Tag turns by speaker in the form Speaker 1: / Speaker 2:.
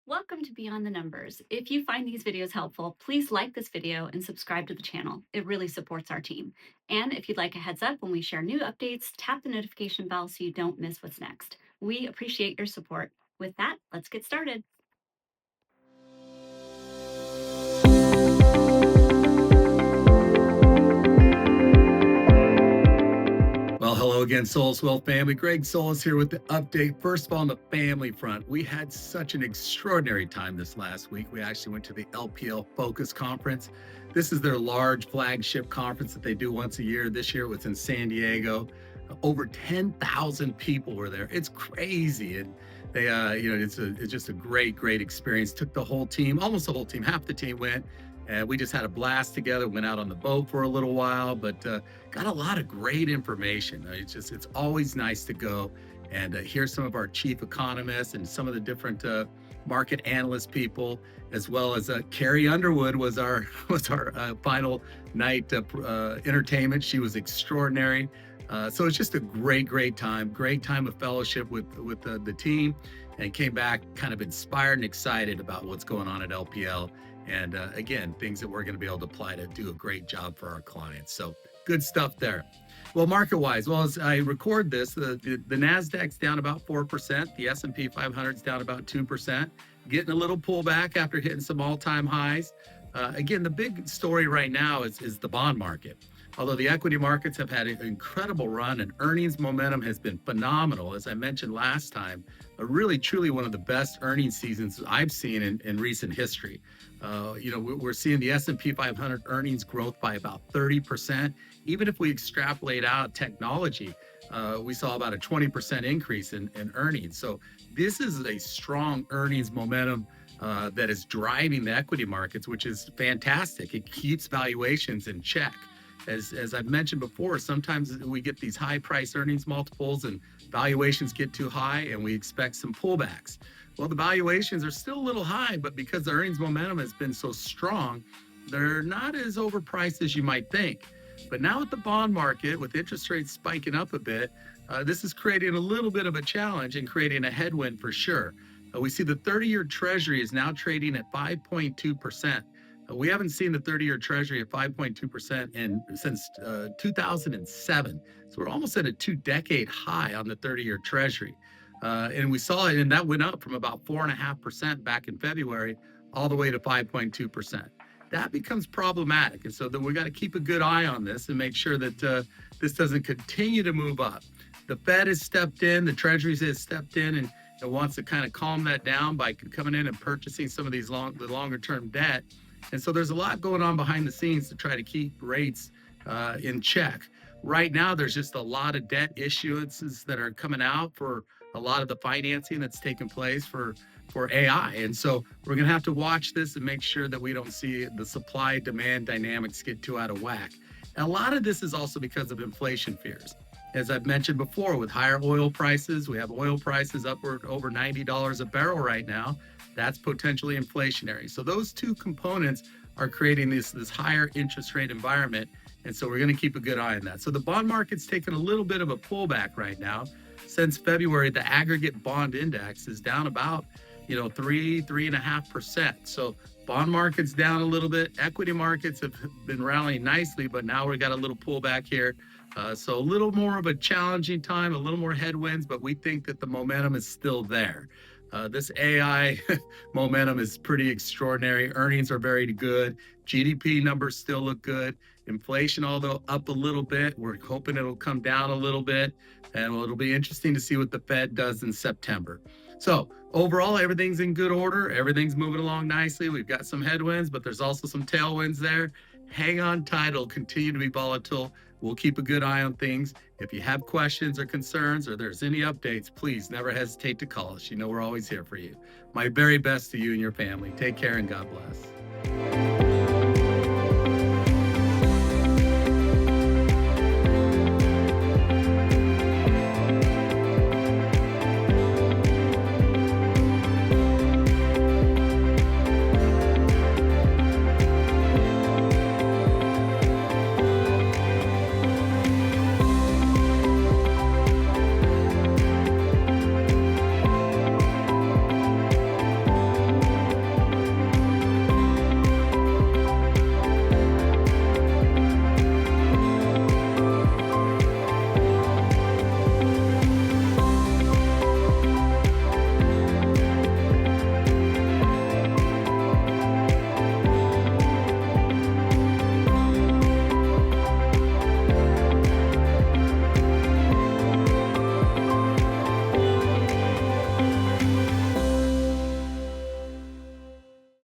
Speaker 1: Welcome to Beyond the Numbers. If you find these videos helpful, please like this video and subscribe to the channel. It really supports our team. And if you'd like a heads up when we share new updates, tap the notification bell so you don't miss what's next. We appreciate your support. With that, let's get started.
Speaker 2: Well, hello again, Solis Wealth family. Greg Solis here with the update. First of all, on the family front, we had such an extraordinary time this last week. We actually went to the LPL Focus Conference. This is their large flagship conference that they do once a year. This year it was in San Diego. Over 10,000 people were there. It's crazy. And they, it's just a great experience. Took the whole team, almost the whole team, half the team went. And we just had a blast together, went out on the boat for a little while, but got a lot of great information. It's always nice to go and hear some of our chief economists and some of the different market analyst people, as well as Carrie Underwood was our final night entertainment. She was extraordinary. So it's just a great time of fellowship with the team, and came back kind of inspired and excited about what's going on at LPL. And again, things that we're going to be able to apply to do a great job for our clients. So good stuff there. Well, market-wise, well, as I record this, the NASDAQ's down about 4%. The S&P 500's down about 2%. Getting a little pullback after hitting some all-time highs. Again, the big story right now is the bond market. Although the equity markets have had an incredible run and earnings momentum has been phenomenal, as I mentioned last time, really truly one of the best earnings seasons I've seen in recent history. We're seeing the S&P 500 earnings growth by about 30%. Even if we extrapolate out technology, we saw about a 20% increase in earnings. So this is a strong earnings momentum that is driving the equity markets, which is fantastic. It keeps valuations in check. As I've mentioned before, sometimes we get these high price earnings multiples and valuations get too high and we expect some pullbacks. Well, the valuations are still a little high, but because the earnings momentum has been so strong, they're not as overpriced as you might think. But now with the bond market, with interest rates spiking up a bit, this is creating a little bit of a challenge and creating a headwind for sure. We see the 30-year Treasury is now trading at 5.2%. We haven't seen the 30-year Treasury at 5.2% since 2007. So we're almost at a 2-decade high on the 30-year Treasury. And we saw it, and that went up from about 4.5% back in February all the way to 5.2%. That becomes problematic. And so then we got to keep a good eye on this and make sure that this doesn't continue to move up. The Fed has stepped in, the Treasuries has stepped in, and it wants to kind of calm that down by coming in and purchasing some of these the longer term debt. And so there's a lot going on behind the scenes to try to keep rates in check. Right now, there's just a lot of debt issuances that are coming out for a lot of the financing that's taking place for AI. And so we're going to have to watch this and make sure that we don't see the supply demand dynamics get too out of whack. And a lot of this is also because of inflation fears. As I've mentioned before, with higher oil prices, we have oil prices upward over $90 a barrel right now. That's potentially inflationary. So those two components are creating this higher interest rate environment. And so we're going to keep a good eye on that. So the bond market's taken a little bit of a pullback right now. Since February, the aggregate bond index is down about, 3.5%. So bond market's down a little bit. Equity markets have been rallying nicely, but now we've got a little pullback here. So a little more of a challenging time, a little more headwinds, but we think that the momentum is still there. This AI momentum is pretty extraordinary. Earnings are very good. GDP numbers still look good. Inflation, although up a little bit, we're hoping it'll come down a little bit. And it'll be interesting to see what the Fed does in September. So overall, everything's in good order. Everything's moving along nicely. We've got some headwinds, but there's also some tailwinds there. Hang on tight. It'll continue to be volatile. We'll keep a good eye on things. If you have questions or concerns or there's any updates, please never hesitate to call us. We're always here for you. My very best to you and your family. Take care and God bless.